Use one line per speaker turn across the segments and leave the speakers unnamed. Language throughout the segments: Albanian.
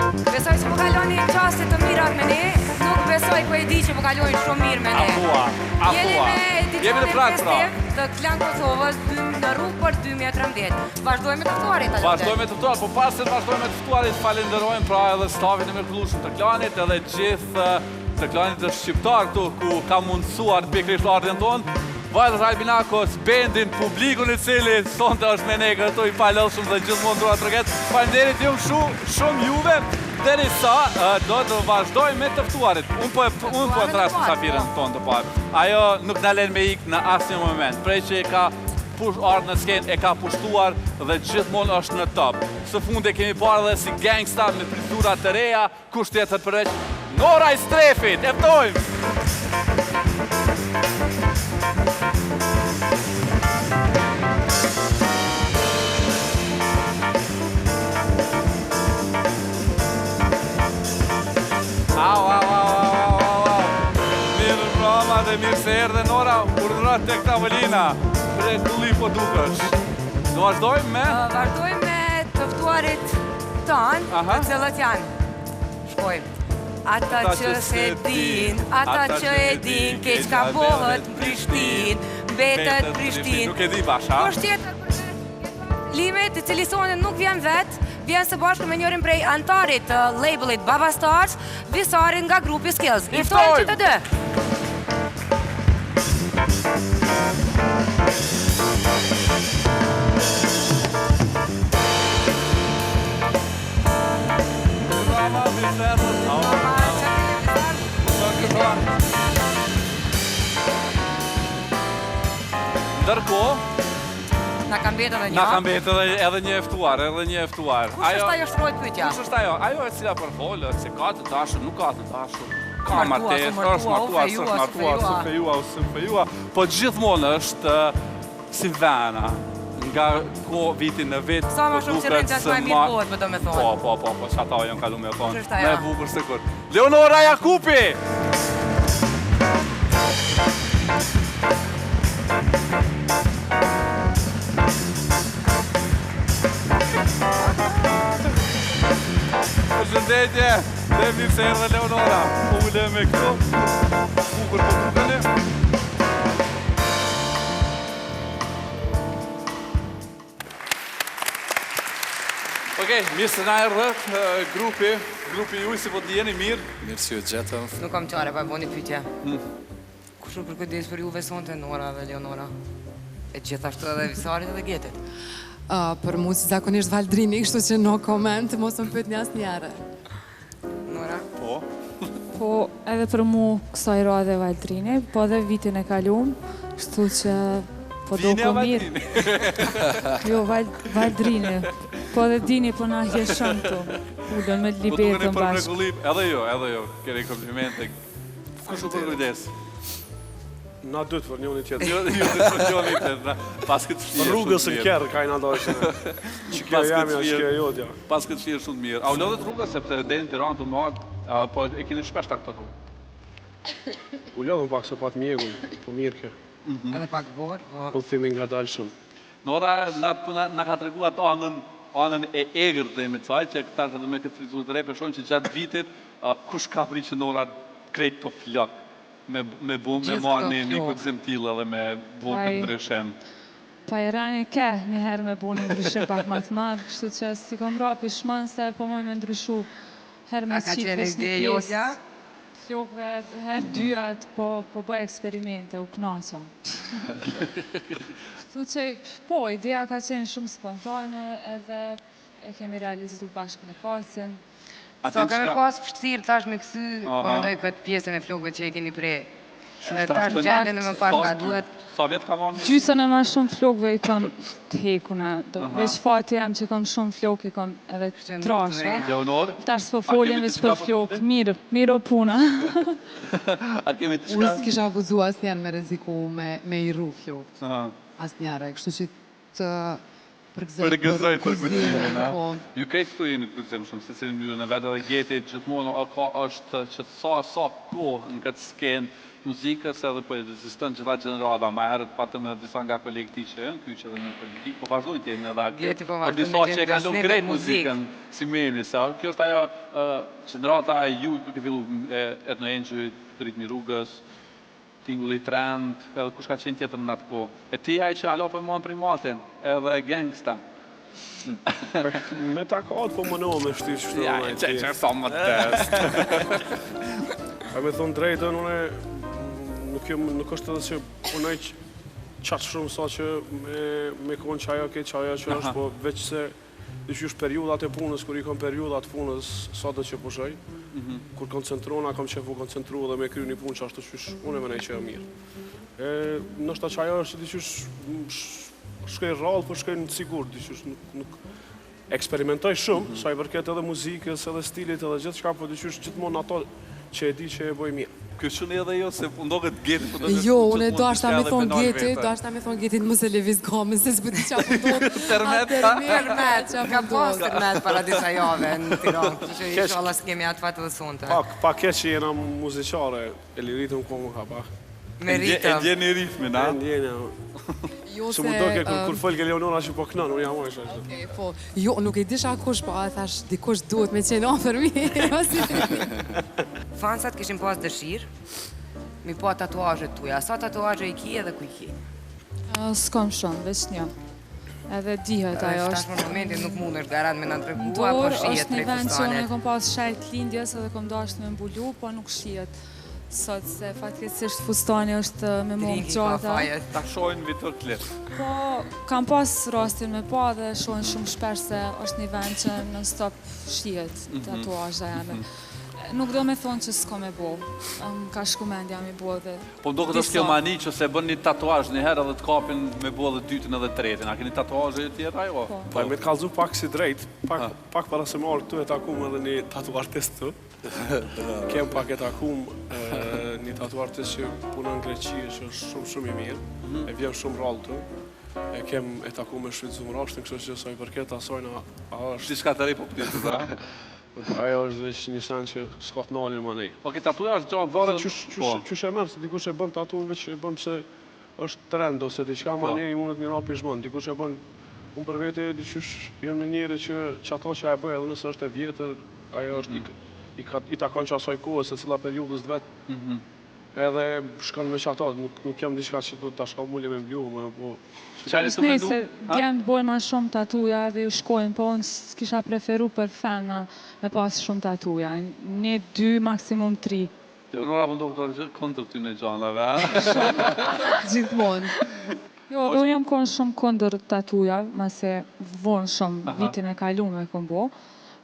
Besoj që po kaloni qaste të mirat me ne, nuk besoj po e di që po kaloni shumë mirë me ne. Jeni me edicionin festiv të Klan Kosovës në rrugë për 2013. Vazhdojmë të ftuarit.
Vazhdojmë të ftuarit, po pas se vazhdojmë të ftuarit, falenderojmë pra edhe stafin e mrekullueshëm të Klanit, edhe gjithë të Klanit të shqiptar këtu ku ka mundësuar pikërisht ardhin tonë. Vajzës Albinakos, bendin, publikun i cili sonte është me ne këtu i falëndshëm dhe gjithmonë dua t'rëget. Faleminderit ju shumë juve. Derisa do të vazhdojmë me të ftuarit. Unë po e thras mysafirën tonë të parë. Ajo nuk na lën me ikë në asnjë moment. Prej që e ka ardhur në skenë, e ka pushtuar dhe gjithmonë është në top. Së fundi kemi parë edhe si gangsta me frizura të reja, kush tjetër përveç Nora i Strefit. E ftojmë. Mirë mbrëma dhe mirë se erdhe Nora, urdhërohet tek tavolina. Mrekulli po dukesh. Do vazhdojmë me?
Vazhdojmë me të ftuarit tanë, të cilët janë. Shkojmë. Ata që se din, ata që e din, keq ka bëhet në Prishtinë, mbetet Prishtinë.
Nuk e di basha.
Po shtjetër për Limit, i cili sonë nuk vjen vetë, vjen së bashku me njërin prej antarit të labelit Baba Stars, Visarin nga grupi Skills. I ftojmë që të dë.
Ndërkohë,
na kam betë edhe një.
Na kam betë edhe një ftuar,
Kush është ajo shtrojt pyetja?
Kush është ajo? Ajo e cila përfolë, se ka të dashur, nuk ka të dashur. Ka martesë, është martuar, së fejua. Po gjithmonë është si vena, nga vitin në vit.
Sa më shumë që rënë që ashtë ma mirë kohët, më do me thonë.
Po, që ata jam kalu me thonë.
Qështë ajo?
Me bukur se kur. Leonora Jakupi! Përshëndetje, dhe mirë se erdhe Leonora. Ule me këto, bukur po dukële. Okej, mirë se na erdhët, grupi juj, si po të jeni mirë.
Mirë si ju gjetëm.
Nuk kam qare, pa e bo një pytje. Kushu për kujdes për juve sonte Nora dhe Leonora? E gjithashtu edhe Visarit edhe Getit?
Për mu si zakonisht Valdrini, kështu që no comment, mos më pyet një asë njare.
Nora?
Po.
Po, edhe për mu kësaj radhe Valdrini, po edhe vitin e kalum, kështu që po do ko mirë. Jo, Valdrini. Po edhe dini po na hjeshëm të. Ullën me libetën bashkë.
Edhe jo, keri komplimente. Kushu për kujdes?
Na dytë për njëni tjetër.
Jo dytë për njëni tjetër, pas këtë fshirë shumë mirë.
Rrugës në kjerë, ka i nga dojshë. Që kjo jam, që kjo jodja.
Pas këtë fshirë shumë mirë. A u lodhët rrugës, sepse dhe në Tiranë të marë, po e kini shpesh të këtë rrugë?
U lodhën pak se pat mjegun, po mirë ke.
Edhe pak borë?
Po thimi nga dalë shumë.
Nora, na ka të reguat anën e egrë dhe me caj, që këta që dhe me këtë frizurë të repe, shonë që gjatë vitit, kush ka pri që Nora krejt të flakë. Me bumë, me marë një këtëzim t'ilë edhe me bumë të ndryshem.
Pa i rani ke njëherë me bumë në ndryshem pak më të madhë, kështu që si kom rapi shmanë se po moj me ndryshu herë me qitë vesh një pjesë. Flokve herë dyrat, po bëj eksperimente, u knaqëm. Kështu që, po, ideja ka qenë shumë spontane edhe e kemi realizu bashkë në pasën.
So, kemi pas pështirë tash me kësy, po mendoj këtë pjesën e flokëve që e keni prej. Tash gjendin e më parë ka duhet.
Sa vjetë ka marrë?
Gjysën e ma shumë flokëve i kam të hekuna. Veç fati jam që kam shumë flokë, i kam edhe trashe.
Leonor?
Tash s'po foljen veç për flokë. Mirë o puna.
A kemi të shka?
Unë s'kisha abuzu asë janë me reziku me i ru flokë. Asë njare, kështu që të përgëzoj
për kuzimin,
po.
Ju krejt këtu jeni kuzim shumë, se cilin mjërën e vetë dhe gjeti gjithmonë është që sa kohë në këtë skenë muzikës edhe po ekziston gjitha gjenerata, ma herët patëm edhe disa nga kolegë ti që janë kyqë edhe në politikë, po vazhdojnë të jenë edhe po disa që e kalon krejt muzikën si meni, se kjo është ajo gjenerata e ju duke fillu Etno Engjëj, Ritmi Rrugës, Tingulli Trend, edhe kush ka qenë tjetër në atë kohë. E ti ai që alo për mua primatin, edhe gangsta.
Me takat po më nëmë me shtirë që
Ja, që sa më test.
A me thonë drejtën, nuk është edhe që punaj qatë shumë sa që me konë qaja që është, po veç se dyqysh periudat e punës, kur i kom periudat punës, sa do që pushoj, kur koncentrona, kom qefu koncentru dhe me kry një punë që ashtë të qysh, unë e menej që e mirë. Nështë ta qaja është që dyqysh shkoj rrallë, po shkoj në sigur, dyqysh nuk eksperimentoj shumë, sa i vërket edhe muzikës, edhe stilit, edhe gjithë shka, po dyqysh gjithmonë ato që e di që e boj mirë.
Kështë shumë edhe jo, se ndohet Geti.
Jo, unë do ashta me thonë Getit mos e leviz kamën, se s'bëti qa pëndot.
Termet,
ka pas termet para disa jave në Tiranë, që inshallah s'kemi atë fatë dhe sonte.
Pa keq që jena muzikare, e li ritëm ko më ka pak.
Me ritëm.
E ndjeni ritmin, a?
E ndjeni, Së më doke kur folke Leonora që po kënon, unë jam ojsh ashtë.
Okej, po, jo, nuk e disha kush, po a thash, dikush duhet me qenë ofër mi.
Fansat kishin pas dëshirë, mi po tatuazhet tuja. Sa tatuazhe i ki edhe ku i ki?
S'kom shumë, veç një. Edhe dihet ajo është.
Tash në momentin nuk mund është garant me në tregua, po shihet
është një
prej
vend që unë e
fustanit.
kom pas shajt lindjes edhe kom dashtë me mbulu, po nuk shihet. Sot se fatkeqësisht fustani është me mund gjata.
Ta shojnë vitur klip.
Po, kam pas rastin me pa dhe shohin shumë shpesh se është një vend që non-stop shihet tatuazha jame. Nuk do me thonë që s'ko me bo, ka shkumendja me bo dhe...
Po do këtë është kjo mani që se bën një tatuazh një herë edhe të kapin me bo dhe dytin edhe tretin. A keni tatuazhe e tjetra jo?
Po, me të kalzu pak si drejt, pak para se marrë këtu e takum edhe një tatuartist të. Kem pak e takum një tatuartist që punon në Greqi që është shumë i mirë, e vjen shumë rallë të. E kem e takum me shvizu më rashtin, kështë që sa i përket asojna, a është...
Qishka të ri po pëtit, da?
Ajo është veç një sen që s'ka të nalin më nej.
Po, ki tatuazh gjatë vërën...
Qysh e mërë, se dikush e bën tatu veç e bën pëse është trend, ose diqka më nej mundet një rapi shmën. Dikush e bën, unë për vete, diqysh jam në njëri që ato që e bëj edhe nëse është e vjetër, ajo është i takon që asoj kohë, se cila periudës dhe vetë. Edhe shkon me që ato, nuk jam diqka që du të shka mulli me mblu, po...
Nej, se djemë bojnë ma shumë tatuja dhe ju shkojnë, po unë s'kisha preferu për fena me pas shumë tatuja. 1, 2, maksimum 3.
Nora më do këtë kontër ty në gjanave, a?
Gjithmonë. Jo, unë jam konë shumë kondër tatuja, ma se vonë shumë vitin e kalume kom bo,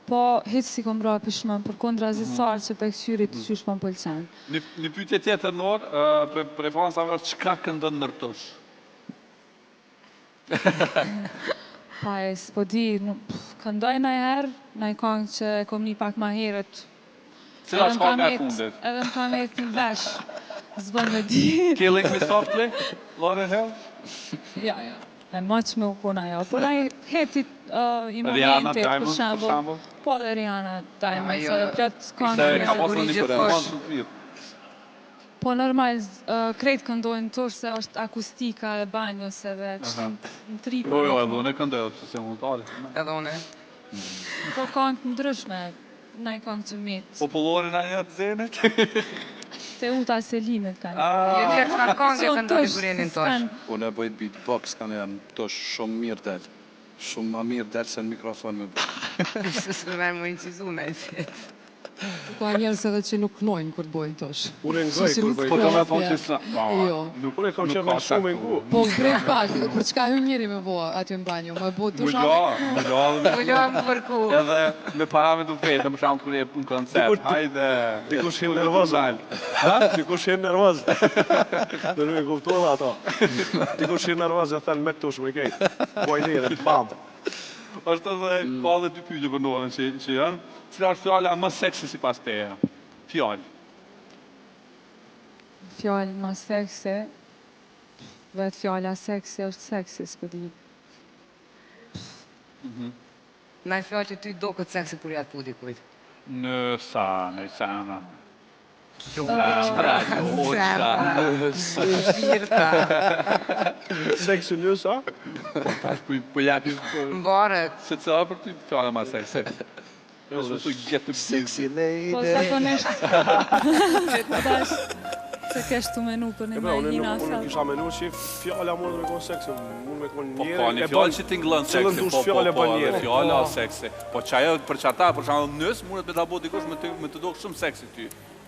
po hitë si kom bra pishmën për kondra zisarë që për kësyrit të qysh më pëlqenë.
Një pyetje tjetër, Nor, për fansave është qka këndon nërtosh?
Pa e s'po di, këndoj në herë, në i kongë që e kom një pak ma herët.
Cila është kongë e fundit?
Edhe më kam et një vesh, zbën me di.
Killing Me Softly, Lauryn Hill?
Ja. E ma që me u kona jo, por ai hetit i
Rihanna
momentit, për
Diamond,
shembull. Po dhe Rihanna Diamond, se dhe plot
Se
kongë.
ka pasur një përëndon shumë të mirë.
Po normal, krejt këndojnë tërë se është akustika e banjës edhe në tripa.
Jo, edhe unë e këndoj, që se mund të arit.
Edhe une.
Po kongë të ndryshme, na i kongë të mitë.
Popullorin a një të zenit?
Te uta Selinit ka një.
Jo tjerë që në kongë e këndoj figurenin tosh.
Unë e bëjt beatbox, kanë janë tosh shumë mirë del. Shumë ma mirë del se në mikrofon me bëjt.
Së në verë më incizu me si.
Ka njerës edhe që nuk knojnë kur të bojnë tosh.
Unë e ngoj kur bëj.
Po të me thonë që sa...
Jo.
Unë e kam qenë me shumë e ngu.
Po krejt pak, për çka hy njeri me bo aty në banjo, më bo dush
Mullohë më përku.
Edhe me parame të vetë, më shamë kërë e në koncert. Hajde...
Dikush hinë nervoz. Dikush hinë nervoz. Në nuk e kuptuar ato. Dikush hinë nervoz e thënë me tush me kejtë. Bojnire, pam.
është edhe ka dhe dy pyetje për Norën që janë. Cila është fjala më seksi sipas teje? Fjalë.
Fjallë më seksi, vetë fjalla seksi është seksi, s'po di.
Na fjallë që ty do këtë seksi kur jatë pu dikujt.
Në sana.
Seksi në sa?
Po japi
Mbarët.
se ca për ty fjala ma seksi.
Sexy lady.
Po zakonisht. Se kesh tu menu për një me hina
Unë
thallë.
kisha menu që fjalla mund me konë seksi, mund me konë njëre.
Po, një fjallë që t'inglën seksi, fjallë a seksi. Po që ajo për qata, për shumë nësë, mundet me t'a bo dikush me të dukë shumë seksi ty.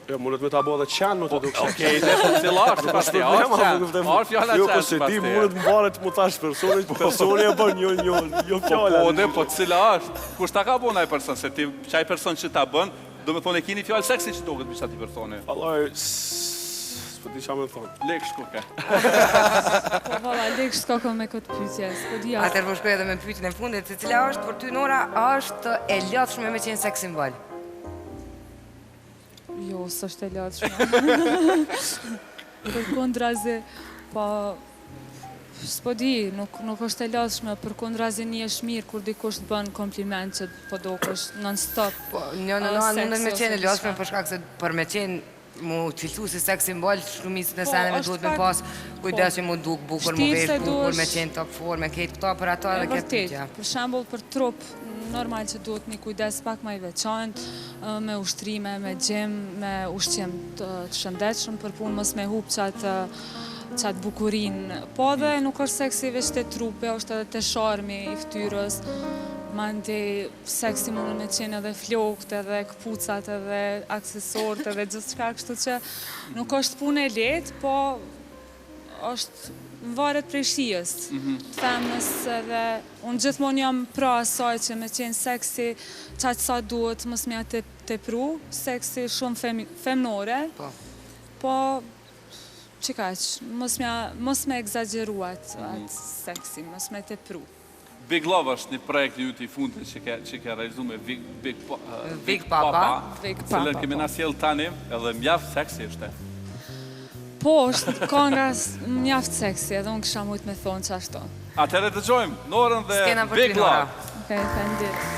Jo, mundet me t'a bo dhe qenë me të dukë seksi.
Okej, dhe po cila është, pas të është fjalla
Jo,
qenë,
po se ti mundet mbaret mu tash personi e bën jo fjalla.
Po, dhe po cila është, kush ta ka bo naj person, se ti qaj person që ta bën, do me thonë e kini fjallë seksi që duket bishta ti personi.
Allah, s'po di qa me thonë.
Lek shku ke.
Po valla, lek s'ka me këtë pyetje, s'po di as.
Atër po shkoj edhe me pyetjen e fundit, se cila është për ty Nora, është e lodhshme me qenë seks simbol.
Jo, s'është e lodhshme. Për kondrazi, po s'po di, nuk është e lodhshme, për kondrazi një është mirë kur dikush të bën kompliment që po dokesh non-stop.
Po, mundet me qenë e lodhshme për shkak se për me qenë mu qilcu si seks simbol, shumicën e seneve duhet me pas kujdes që mu duk bukur, mu vesh bukur, me qenë top forme, ketë këta për ato edhe këtë pyetja.
Për shembull për trup, normal që duhet një kujdes pak më i veçantë, me ushtrime, me gjim, me ushqim të shëndetshëm për punë, mos me hup qatë bukurin. Po dhe nuk është seksi veç të trupe, është edhe të sharmi i ftyrës. Mandi seksi mundu me qenë edhe flokët, edhe këpucat, edhe aksesorët, edhe gjithë qka kështu që nuk është punë e letë, po është varet prej shijës të femnës edhe unë gjithmonë jam pra asaj që me qenë seksi qaqë sa duhet mos mja të pru, seksi shumë femnore, po që kaq, mos me egzageruat atë seksi, mos me të pru.
Big Love është një projekt ju t'i fundit që ke realizu me Big
Papa.
Cilën kemi na sjell tani edhe mjaft seksi është.
Po, është konga mjaft seksi, edhe unë kisha mujt me thonë që ashtu.
Atëherë dëgjojmë Norën dhe
Skena për ty,
Big
Nora.
Love.
Okej, faleminderit.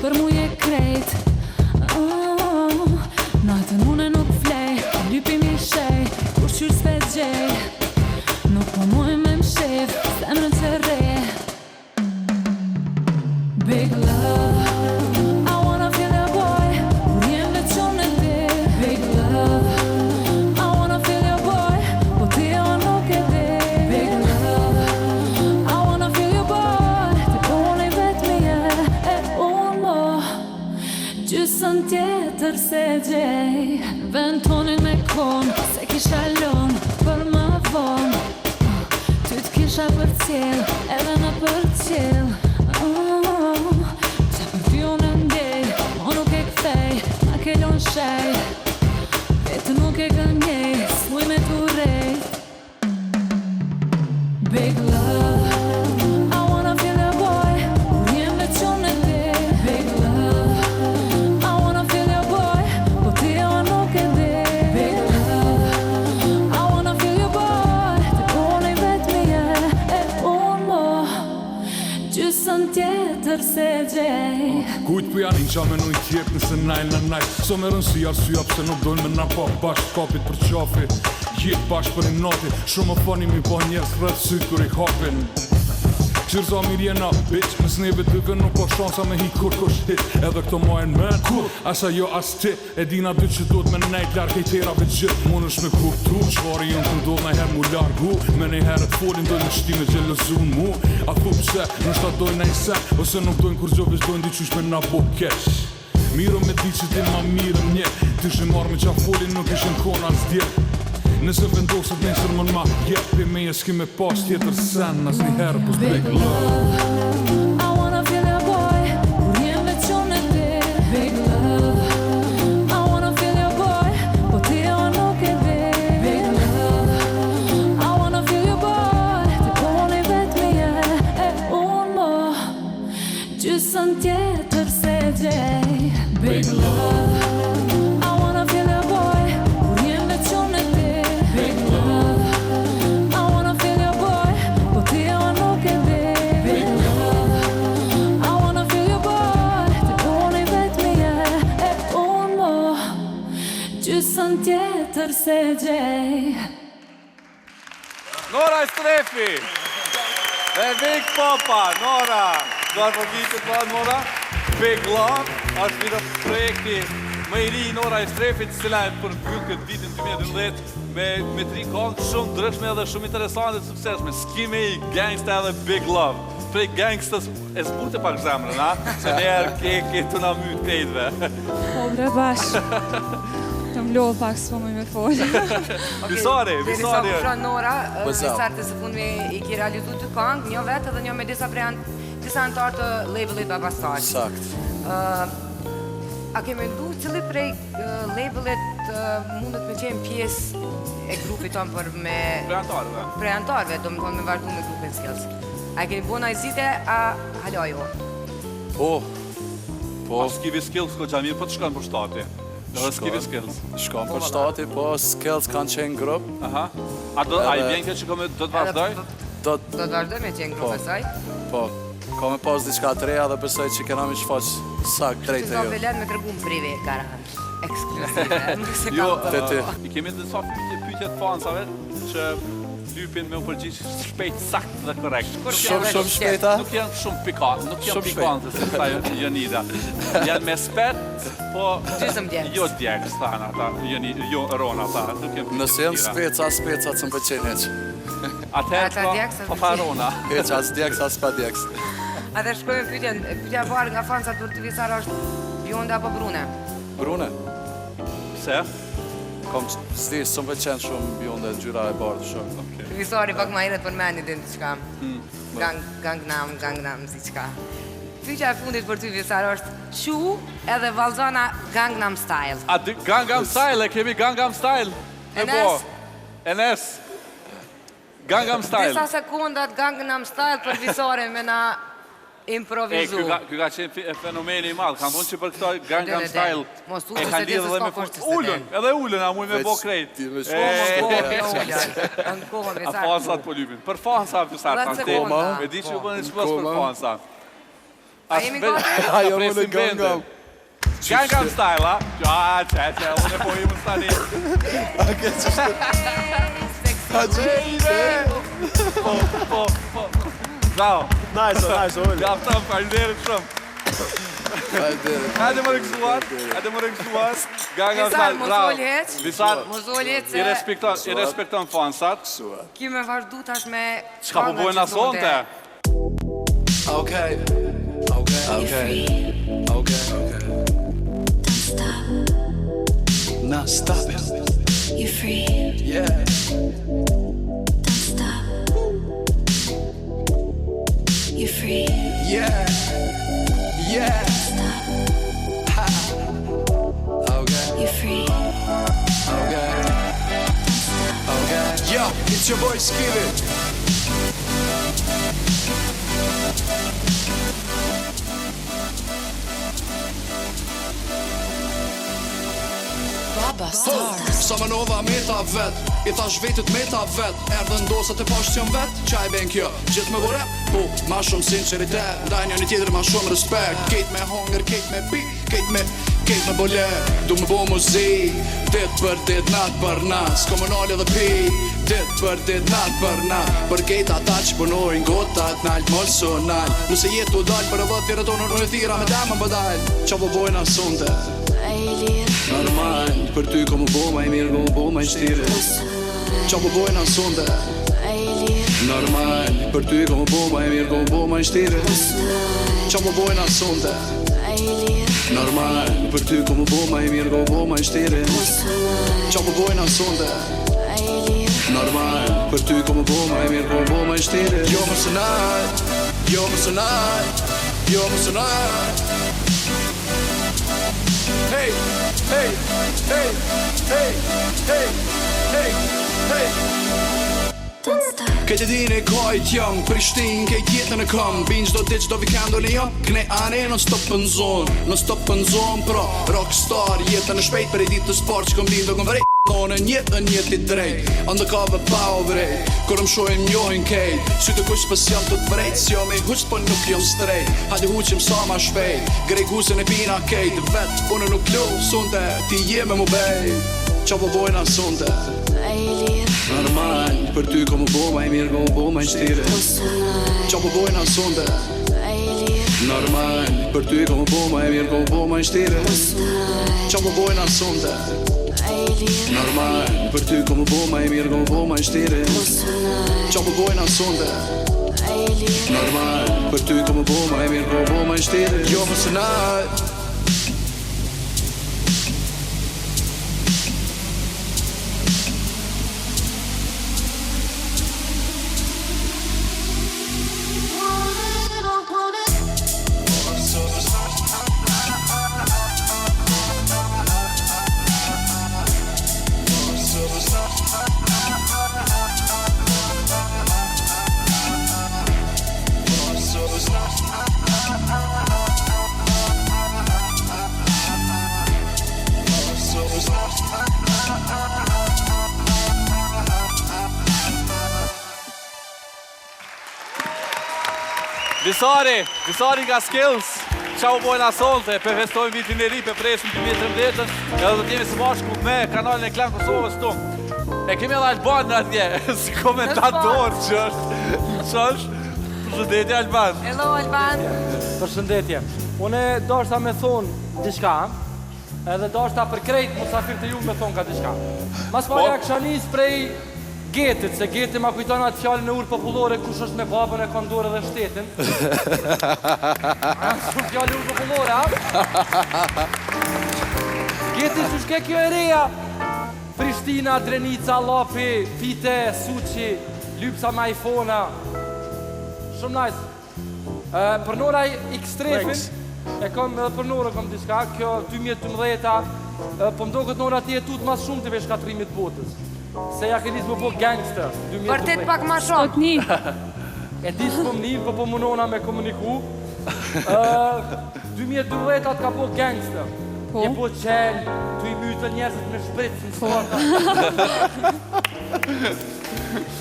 Për mu je krejt Natën une nuk vlej Lypi mi shej Kur qyrë s'pe gjej Nuk po muj me mshef Zemrën që re Big love I wanna feel your boy Kur jem veçon e ti Big love I wanna feel your boy Po ti o nuk e di Big love I wanna feel your boy Ti po unë i vet mi e Gjysën tjetër se gjej Ventonin me kon Se kisha lon Për më von Ty t'kisha për cil Edhe në për cil Qa për ty unë ndjej Mo nuk e kthej Ma ke lon shej Vetë nuk e gënjej S'muj me t'u rejt Big love I wanna feel your boy Kur jem veçon e ti Big love Tjetër se gjej
Kujt për janë qa me nuj tjep nëse najl në najl So me rënsi arsua pse nuk dojnë me na pa bashk kapit për qafi Jet bashk për një nati Shumë më fani mi po njerës rrët syt kur i hapin Qërza mirë jena bitch Mës neve dyve nuk po shansa me hi kur kush hit Edhe këto majnë men kur Asa jo as ti E dina dy që do t'me nejt larg e terave gjith Mun është me kuptu Qvari jënë të ndodh na her mu largu Me nej herët folin dojnë në shti me gjelëzun mu A thu pse nështë ta dojnë nej sen Ose nuk dojnë kur gjovish dojnë diqysh me na bo kesh Miro me di që ti ma mirë mje Ty shë marrë me qa folin nuk ishin kona s'dje Nëse vendosët nesër mën ma jepi me s'ki me pas tjetër sen As një herë pës Big Love
I wanna feel your boy Kur jem Big love, I wanna feel your boy. Kur jem veç unë e ti. Big love, I wanna feel your boy. Po ti o nuk e di. Big love, I wanna feel your boy. Ti unë i vetmi e unë mo. Gjysën tjetër se gjej.
Nora Strefi! Dhe Big Popa, Nora! Duar për vitet ba, Nora. Big Love është një projekti më i ri Nora Strefit, cila e përmbyll këtë vitin 2012 me 3 këngë shumë ndryshme edhe shumë interesante të suksesshme. Skimi, Gangsta edhe Big Love. Prej gangstës e zbute pak zemrën, a? Se njerë ke të na myt kejtve.
Po bre bash. Të mlodh pak s'po me folë.
Visari.
Sa pushon Nora, visar të së fundmi i ki realizu të këngë, një vetë edhe një me disa antarë të labelit Babastar.
Sakt.
A ke mendu cili prej labelit mundet me qenë pjesë e grupit tonë për me... Prej antarëve, do më thonë me vazhdu me grupin Skills. A keni bo na i zite, a halo jo?
Po.
Skivi Skills ko qa mirë, po të shkon për shtati. Dhe Skivi Skills.
Shkon për shtati, po Skills kanë qenë grup.
Aha. A i vjen këtë që do të vazhdoj?
Do të vazhdoj me qenë grup e saj?
Po. Ka me pas diçka të reja dhe besoj që kena mi shfaq sak drejt e
Që
jo.
s'do velen me tërgu më prive, garantë. Eksklusive.
Jo, të ty.
I kemi të disa pyetje të fansave që lypin me u përgjigj shpejt, sakt dhe korrekt.
Shumë shpejta.
Nuk janë shumë pikante, nuk janë pikante se sa Jonida. Janë me spet, po
Gjysëm djegës.
jo djegës thana ata, jo Rona ata, nuk janë
Nëse janë speca të më pëlqen heq.
Atëherë pa Rona.
Heq as djeks as pa djeks.
Atë shkojmë pyetja parë nga fansat për të visar është Bjonde apo Brune?
Brune,
Pse?
kom s'di, së më pëlqen shumë Bjonde ngjyra e bardhë shumë.
Visari pak ma herët përmeni din të qka. Gangnam, si qka. Pyetja e fundit për ty Visar është Shu edhe Valzana Gangnam Style.
A Gangnam Style, e kemi Gangnam Style. Enes. Gangnam Style.
Disa sekundat Gangnam Style për Visari me na improvizu.
Ky ka qenë fenomeni i madh. Kam thonë që për këto Gangnam Style
Mos u
e
se
kanë
ti
lidhur me ulën, edhe ulën a muj me bo krejt. A fansat po lypin. Për fansa Visar kanë
sekonda.
me di që u bëni çfarë për fansa.
A jemi gati?
Ajo më në Gangnam.
Gangnam Style, a? Qa, unë e po i më stani. Po. Bravo.
Nice, Oli.
Gaftam, faleminderit shumë. Hajde më rëgëzuar. Gangnam
Visar,
Style,
mos
bravo.
ol heq.
Visar,
Mos ol heq
i respekton fansat.
Ki me vazhdu tash me...
Çka po bojnë asonte?
Okay. Now stop it.
You're free,
Yeah.
don't stop. You're free,
Yeah. Okay.
you're free.
Okay. Yo, it's your boy Skillet. Sa më nova meta vet, i thash vetit meta vet. Erdhën dosat e pashtë vet, qaj ben kjo, gjithë me vore. Po, ma shumë sinceritet, ndaj një tjetër ma shumë respekt. Kejt me hunger, kejt me pi, kejt me bole. Du me bo muzik, dit për dit, nat për nat. S'ko më nalë edhe pi, dit për dit, nat për nat. Për kejt ata që punojnë gotat, nalt mos u nalt. Nëse jetu dal për e vët tjere tonë, në e thira me damën bëdal. Qa po bojnë asunte? Normal, për ty ko më bo ma i mirë, ko më bo ma i shtire. Qa po bojnë asunte? Normal, për ty ko më bo ma i mirë, ko më bo ma i shtire. Qa po bojnë asunte? Normal, për ty ko më bo ma i mirë, ko më bo ma i shtire. Qa po bojnë asunte? Normal, për ty ko më bo ma i mirë, ko më bo ma i shtire. Jo më sënaj, jo më sënaj, jo më sënaj. Hey, hey, hey, hey, hey, hey, hey. Këtë dini kajt jam, Prishtin kejt jetën e kam. Bin qdo dit qdo vikendo në jam, Kne ane non stop në zonë, non stop në zonë. Pra, rockstar, jetën e shpejt për e ditë të sport që kom din do kom vrej. Në jetën jeti drejt, undercover pa o vrejt. Kur më shojnë njohin kejt, sy të kush pës jam të të vrejt. Si jam i huq për nuk jam strejt, hadi huqim sa ma shpejt. Grej husën e pina kejt, vet, unë nuk lu, sunte, ti jeme mu bejt. Qa po bojna sunte normal, për ty ko mu bo ma i mirë, ko mu bo ma i shtire. Qa po bojna sunte normal, për ty ko mu bo ma i mirë, ko mu bo ma i shtire. Qa po bojna sunte normal, për ty ko mu bo ma i mirë, ko mu bo ma i shtire. Qa po bojna sunte normal, për ty ko mu bo ma i mirë, ko mu bo ma i shtire. Jo më së naj
Visari nga Skills, qa u bojna solte, pe festojnë vitin e ri, pe presim të 2013, edhe do t'jemi së bashku me kanalin e Klan Kosovës tonë. E kemi edhe Alban në atje, si komentator që është, përshëndetje Alban.
Hello Alban.
Përshëndetje. Une dashta me thonë diçka, edhe dashta për krejt musafir të ju me thonë ka diçka. Mas parja kësha nis prej Getit, se Geti ma kujton atë fjallin e urë popullore kush është me babën e kondore dhe shtetin. Shumë fjallin urë popullore, a? Geti që shke kjo e reja. Prishtina, Drenica, Lapi, Pite, Suqi, Lypsa Majfona. Shumë nice. Për nora X-Trefin, e kom edhe për nora kom diska, kjo 2012, po mdo këtë nora ti e tut mas shumë të veshkatrimit botës. Se ja kënis më po gangster.
Vërtet pak ma shumë.
E di s'po më një, po munona me komuniku. 2012 atë ka po gangster. Je po qelë, tu i mytën njerëzit me shpritës në sporta.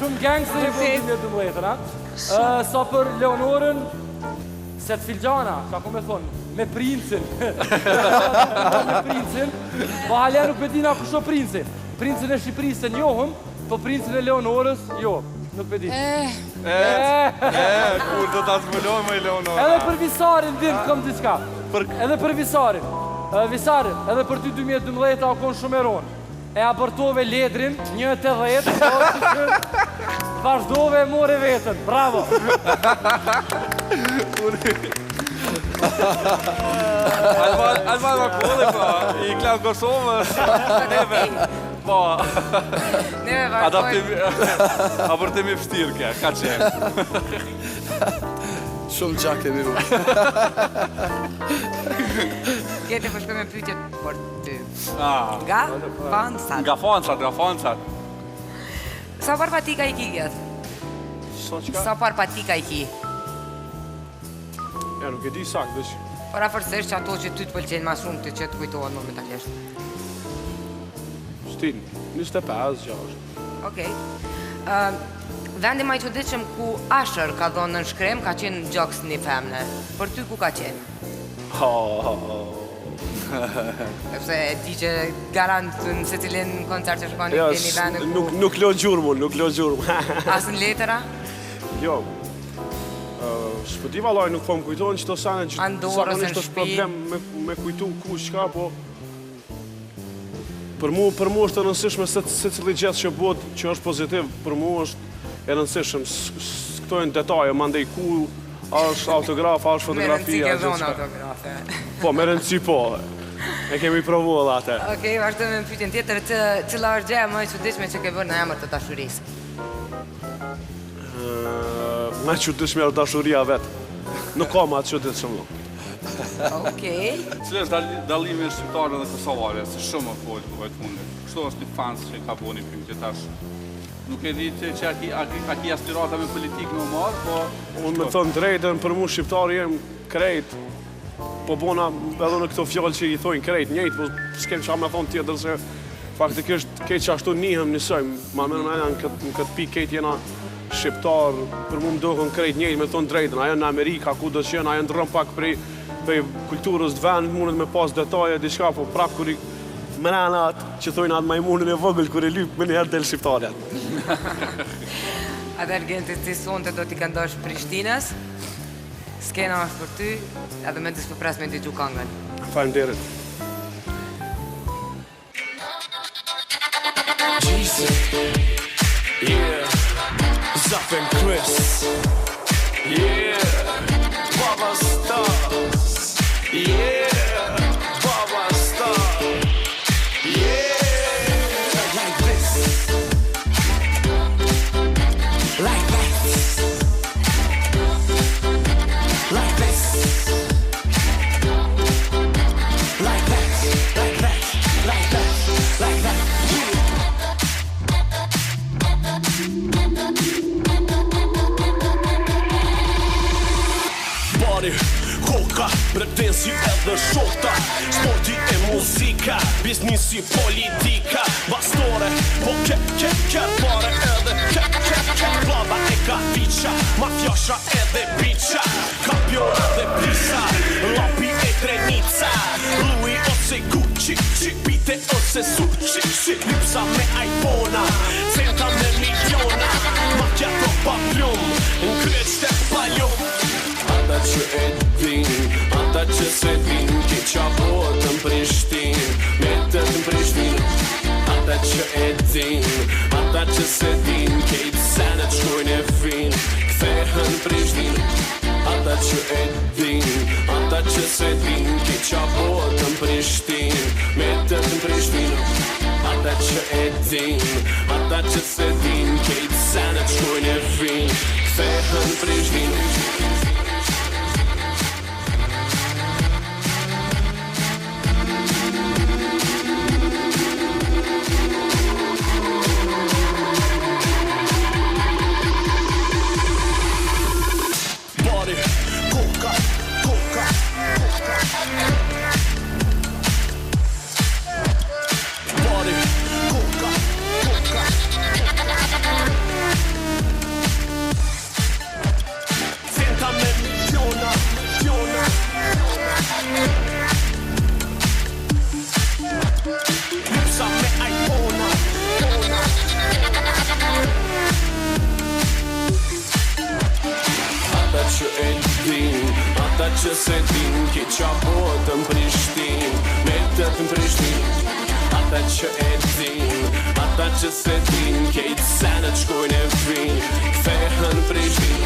Shumë gangster je po 2012, na? Sa për Leonorën, se të filgjana, qa ku me thonë, me princin. Me princin, po halja nuk bedina kusho princin. Princin e Shqipërisë se njohëm, po princin e Leonorës, jo, nuk pedi.
Kur do t'a zbulojmë e Leonorë.
Edhe për Visarin din kom diçka. Edhe për Visarin. Visarin, edhe për ty 2012 a konë shumë eronë. E abortove ledrin, 1.80, vazhdove e more vetën. Bravo!
Alban ma kode, pa, i Klan Kosovës, neve. Po, abortimi fështirë kja, ka qenë.
Shumë gjak e mi u.
Geti po shkoj me pyetjet për ty. Nga fansat.
Nga fansat.
Sa par patika i ki gjetë? Sa par patika i ki?
Ja, nuk e di sakt, veç.
Para fërsesht që ato që ty të pëlqenë ma shumë të që të kujtohen momentalisht.
Shtin, 25, 6.
Okej. Vendi ma i çuditshëm ku Asher ka dhonë në shkrem ka qenë gjoks një femne. Për ty ku ka qenë? Sepse e di që garant në se cilin koncert që shkoni kemi vende ku...
Nuk lo gjurë, nuk lo gjurë.
Asë në letera?
Jo. Shpëti valaj nuk po më kujtojnë që të sane që zakonisht është problem me kujtu ku shka, po për mu është e rëndësishme se cili gjithë që bëtë që është pozitiv, për mu është e rëndësishme. Këto e në detaje, mandej ku është autograf, është fotografia.
Me rëndësi ke zonë autografe.
Po, me rëndësi po. E kemi provu edhe atë.
Okej, vazhdojmë me pyetjen tjetër, cila është gjëja më e çuditshme që ke bërë në emër të dashurisë?
Më e çuditshme është dashuria vetë. Nuk ka më atë çuditshëm.
Okej.
Cilë është dalimi shqiptarë dhe kosovare, se shumë më folë të vajtë fundit. Kështu është një fans që ka bo një film që tash Nuk e di që a ki aspirata me politikë në marë, po...
Unë me thonë drejtën, për mu shqiptarë jem krejt, po bona edhe në këto fjallë që i thojnë krejt njëjtë, po s'kem qa me thonë tjetër se faktikisht keq që ashtu njëhem njësojmë, ma në këtë pikë keq jena shqiptar, për mu më dohën krejt njëjtë me thonë drejtën, ajo në Amerika, ku do që jenë, ajo ndrëm pak prej kulturës të vend, mundet me pas detaje, diçka, po prap kur i mrenat që thojnë atë majmunën e vogël kur e lyp më njëherë del shqiptarët.
Atëherë Genti, ti sonte do t'i këndosh Prishtinës. Skena është për ty, edhe me disë përpres me t'i gju këngën.
Faleminderit.
Yeah, Zaf and Chris. Yeah, Baba Stars. Yeah. Koka, pretensi edhe shota, sporti e muzika, biznisi politika, bastore, po ke pare edhe baba e ka fiqa, mafjasha edhe biqa, kampion edhe prisa, lapi e trenica, Louis ose Gucci, pite ose sushi, lipsa me iPhone-a, centa me miliona, mafja to pa plum, në kryet shtep pa ljum. Ata që e din, ata që se din, ki qa botën Prishtin, metët në Prishtin. Ata që e din, ata që se din, kejtë senet shkojnë e fin, kthehen Prishtin. Ata që e din, ata që se din, ki qa botën Prishtin, metët në Prishtin. Ata që e din, ata që se din, kejtë senet shkojnë e fin, kthehen Prishtin. Që se din, ki qa botën Prishtin, metët në Prishtin. Ata që e din, ata që se din, kejtë senet shkojnë e fin, kthehen Prishtin.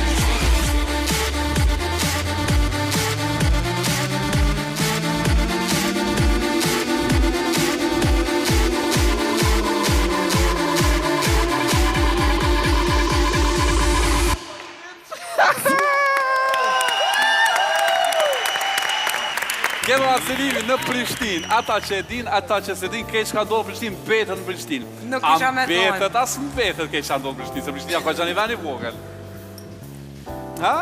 Gjerma Selimi në Prishtin, ata që e din, ata që se din, keq ka ndodhë Prishtin, betët në Prishtin.
Nuk isha me thonë.
Betët, asë në betët keq ka ndodhë Prishtin, se Prishtin ka gjani veni vogël. Ha?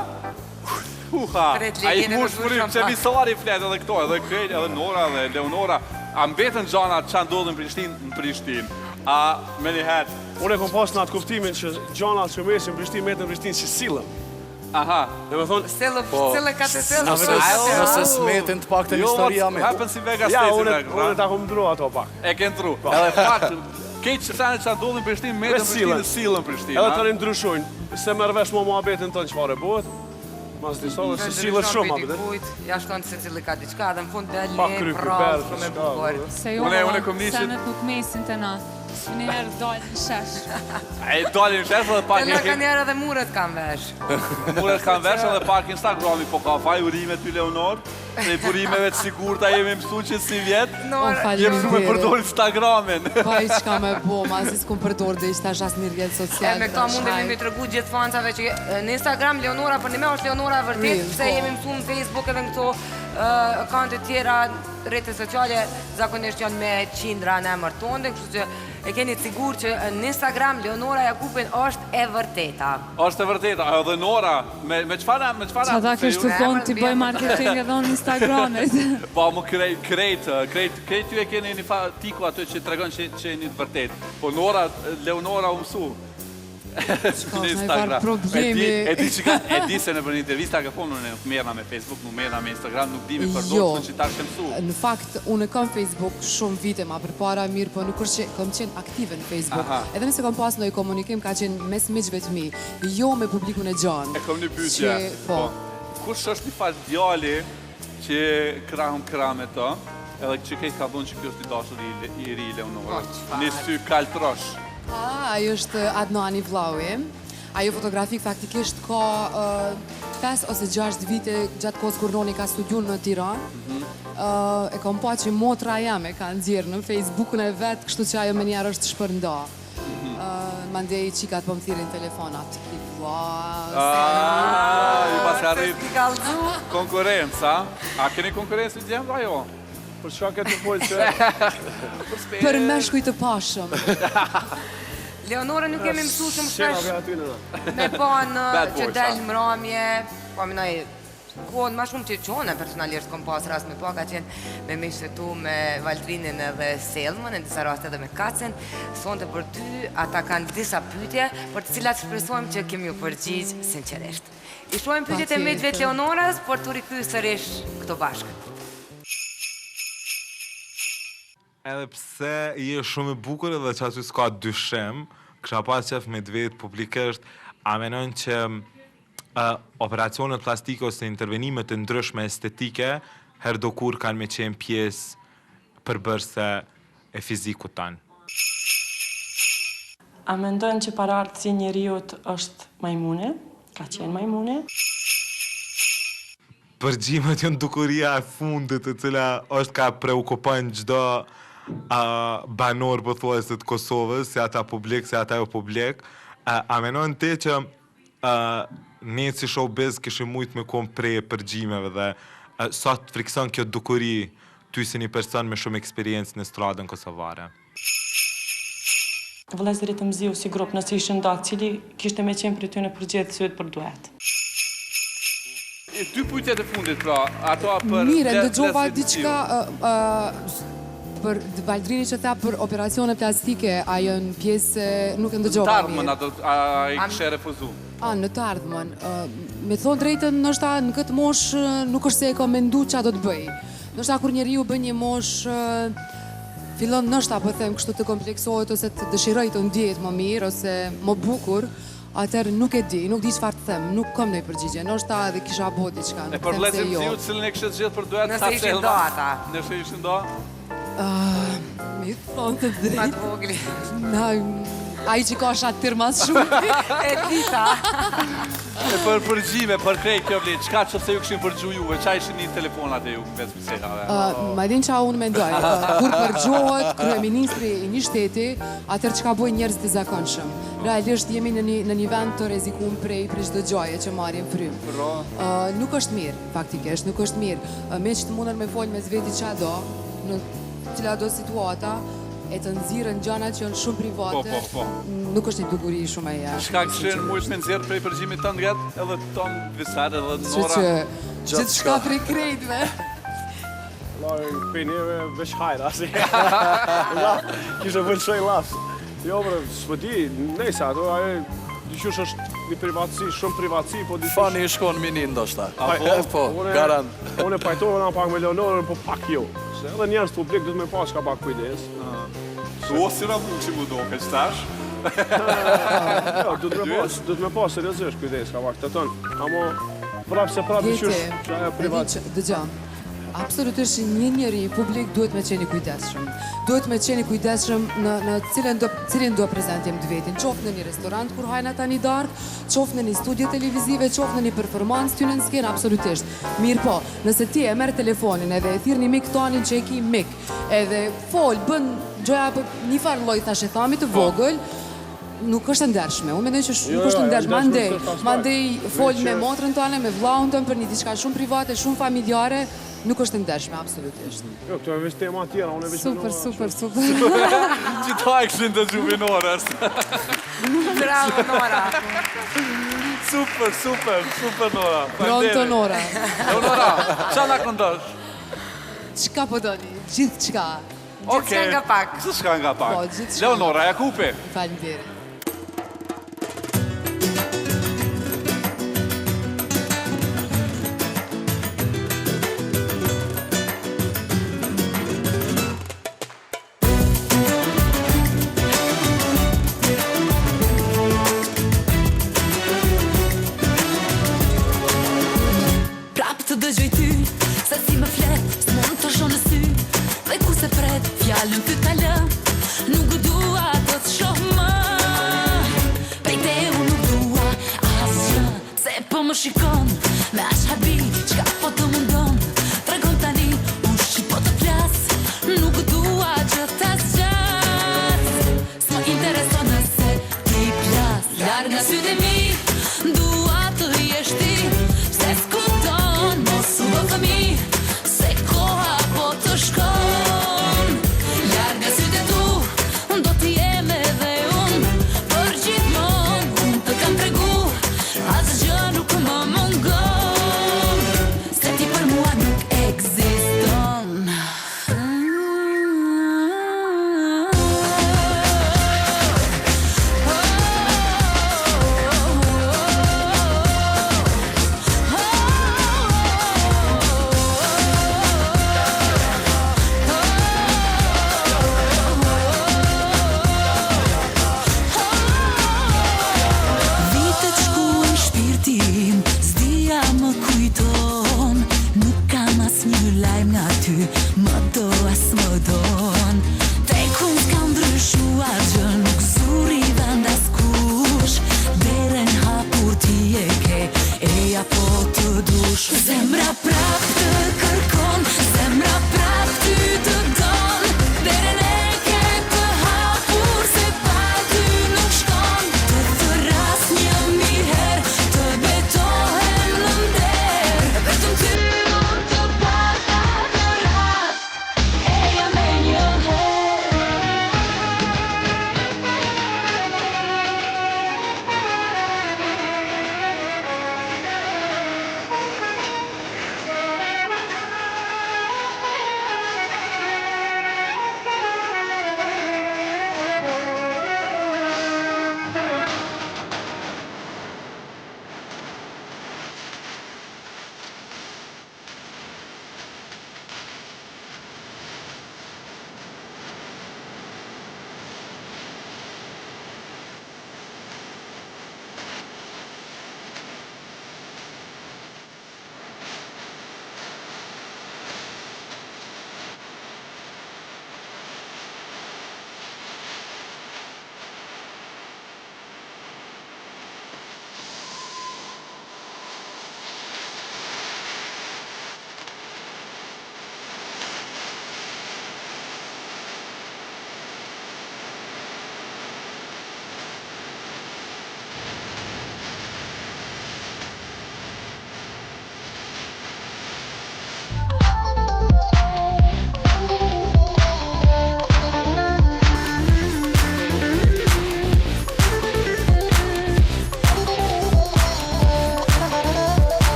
A i mush mërim që misari fletë edhe këto, edhe Krejt, edhe Nora, edhe Leonora. A mbetën gjana që ndodhë në Prishtin, A me njëherë?
Unë e kom pas në atë kuptimin që gjana që mesin në Prishtin, metën në Prishtin si silëm.
Aha.
Dhe me thonë...
Sile ka të sile.
Nëse smetin të pak të historia me.
Hapën si Vegas
Ja,
State.
unë ta kom ndru ato pak.
E ke ndru. Edhe fakt, keq që sanë që ndodhin në Prishtinë, metën në Prishtinë, silën në Prishtinë.
Edhe të ndryshojnë, se merr vesh muhabetin tonë çfarë bëhet. Mas disa se sillet shumë apo.
Ja shkon se cili ka diçka dhe në fund dalë prapë shumë e bukur.
Se jo, sanet nuk mesin të na. Njëherë dalë në shesh.
E dalë në shesh edhe pak...
Të në ka njerë edhe muret kanë vesh.
Muret kanë vesh edhe pak Instagrami, po ka faj urime ty Leonor. Se burimeve të sigurta jemi mësu që si vjetë. Jem shumë e përdor Instagramin.
Pa i qka me bo, ma si s'kum përdor dhe ishte ashas një rjetë social.
Me këta mundemi me të rëgu gjithë fansave që në Instagram Leonora, për një me është Leonora vërtit, se jemi mësu në Facebook edhe në këto akante tjera, rrjete sociale, zakonisht janë me qindra në emër tonë, kështu që e keni sigur që në Instagram Leonora Jakupin është e vërteta.
Është e vërteta, edhe Nora, me çfarë?
Çfarë kështë të thonë ti bëj marketing edhe në Instagramet?
Po, më krejt ju e keni një tiku atë që tregon që jeni të vërtet. Po Leonora u mësu. Në Instagram. E di se në për një intervista ka thonë nuk merrna me Facebook, nuk merrna me Instagram, nuk dimi për dorë që tash e mësu.
Në fakt, unë kam Facebook shumë vite ma përpara mirë, po nuk është që kam qenë aktive në Facebook. Edhe nëse kam pas ndonjë komunikim ka qenë mes miqve të mi, jo me publikun e gjanë.
E kam një pyetje. Po. Kush është një fal djali që krah me të, edhe që këtë ka thonë që kjo është i dashur i ri Leonora. Një sy kaltrosh.
Ajo është Adnani Vllaui. Ajo fotografi faktikisht ka 5 ose 6 vite gjatë kohës kur Noni ka studiun në Tiranë. E kam pa që motra jam e ka nxjerrë në Facebookun e vet, kështu që ajo menjëherë është shpërnda. Mandej qikat po më thirrin telefonat.
Ju pas arrit konkurenca. A keni konkurencë të gjemë, ajo?
Për çka ke të folë që?
Për meshkuj të pashëm.
Leonora nuk kemi mësu shumë shpesh me panë që del mramje, po aminoj kohën ma shumë që qone personalisht kom pas rast me pa ka qenë me mishë tu me Valdrinin edhe Selmën, në disa rast edhe me Kacin. Sonte për ty, ata kanë disa pyetje për të cilat shpresojmë që kemi u përgjigj sinqerisht. I shohim pyetjet e miqve të Leonoras, por të rikthyer sërish këto bashkë.
Edhe pse je shumë e bukur edhe që aty s'ka dyshim, kësha pas qef me dvetë publikisht, a menon që operacionet plastike ose intervenimet të ndryshme estetike her do kur kanë me qenë pjesë përbërse e fizikut tanë.
A mendojnë që paraardhësi njeriut është majmune? Ka qenë majmune?
Përgjimet janë dukuria e fundit e cila është ka preokupën gjdo banor pothuajse të Kosovës, si ata publik, si ata jo publik. A menon ti që ne si showbiz kishim mujt me kom prej përgjimeve dhe sa të frikson kjo dukuri ty si një person me shumë eksperiencë në stradën kosovare?
Vëllezërit të mziu si grup nëse ishin ndak, cili kishte me qenë për ty në përgjithësi për duet?
Dy pyetjet e fundit pra, ato për...
Mire, ndëgjova diçka për Valdrini që tha për operacione plastike, ajo në pjesë nuk e ndëgjova mirë.
Në të ardhmen, a i kështë refuzu?
Në të ardhmen. Me thonë drejtën, nështë në këtë mosh nuk është se e ka mendu qa do të bëj. Nështë kur njeri u bën një mosh, fillon nështë po them kështu të kompleksohet ose të dëshiroj të ndjetë më mirë ose më bukur, atër nuk e di, nuk di çfarë të them, nuk kam në i përgjigje, nështë edhe kisha bo diçka, nuk them se jo.
E për vlezim ziu, cilën e kështë gjithë për duet?
Nëse ishin do ata.
Nëse ishin do?
Mi thonë të drejtë.
Matë vogli.
Aji që ka shatir mas shumë.
E dita.
E për përgjime, për krejt kjo vlet, qka që se ju këshin përgju juve, qa ishin një telefonat e ju vetë spesejave?
Ma din qa unë mendoj, kur përgjohet kryeministri i një shteti, atër qka boj njerëz të zakonshëm. Realisht jemi në një vend të rezikum prej çdo gjaje që marrim frym. Nuk është mirë, faktikisht, nuk është mirë. Me që të mundën me folë me zveti qa do, në cila do situata, e të nëzirën gjana që janë shumë private, nuk është një dukuri shumë e jashtë.
Shka këshin mujsh me nëzirë prej përgjimit të nget, edhe ton visar, edhe Nora?
Gjithë shka prej krejtve.
Për njëve veç hajra, si. Kishë vërshoj lafë. Jo, bërë, s'pëti, nejse, ato aje, dyqysh është një privatësi, shumë privatësi, po dyqysh...
Fani i shkon minin, do shta. Po, garant.
Unë e pajtove nga pak me Leonorën, po pak jo. Edhe njerës publik dhëtë me pas ka pak kujdes.
O, si në mund që mu do, ke qëtash?
Jo, dhëtë me pas seriosisht kujdes ka pak të tënë. Amo, prapë se prapë dyqysh që ajo privat.
Dëgja, absolutisht një njeri publik duhet me qeni kujdesshëm. Duhet me qeni kujdesshëm në cilin do prezentim të vetin. Qoftë në një restorant kur hajnë ata një darkë, qoftë në një studio televizive, qoftë në një performancë ty në skenë, absolutisht. Mirë po, nëse ti e merë telefonin edhe e thirë një mik tonin që e ki mik, edhe fol, bën gjoja për një farë loj thashe thami të vogël, nuk është ndershme. Unë mendoj që nuk është ndershme. Mandej fol me motrën tonë, me vllahun tonë për një diçka shumë private, shumë familjare, nuk është ndershme, absolutisht.
Jo, këto e veç tema tjera, unë e veç
Super, super, super.
Që ta e këshin të gjuminores.
Bravo, Nora.
Super, super, super, Nora.
Pronto, Nora.
Nora, qa na këndosh?
Qka po doni? Gjithë qka.
Gjithë nga pak.
Gjithë shka nga pak.
Po, gjithë shka.
Leonora Jakupi.
Faleminderit.
Dëgjoj ty, se si më flet, s'mon të shonë në sy. Dhe ku se pret, fjallën ty t'alë, nuk dua të të shoh më. Prej te unë nuk dua asgjë, se po më shiko.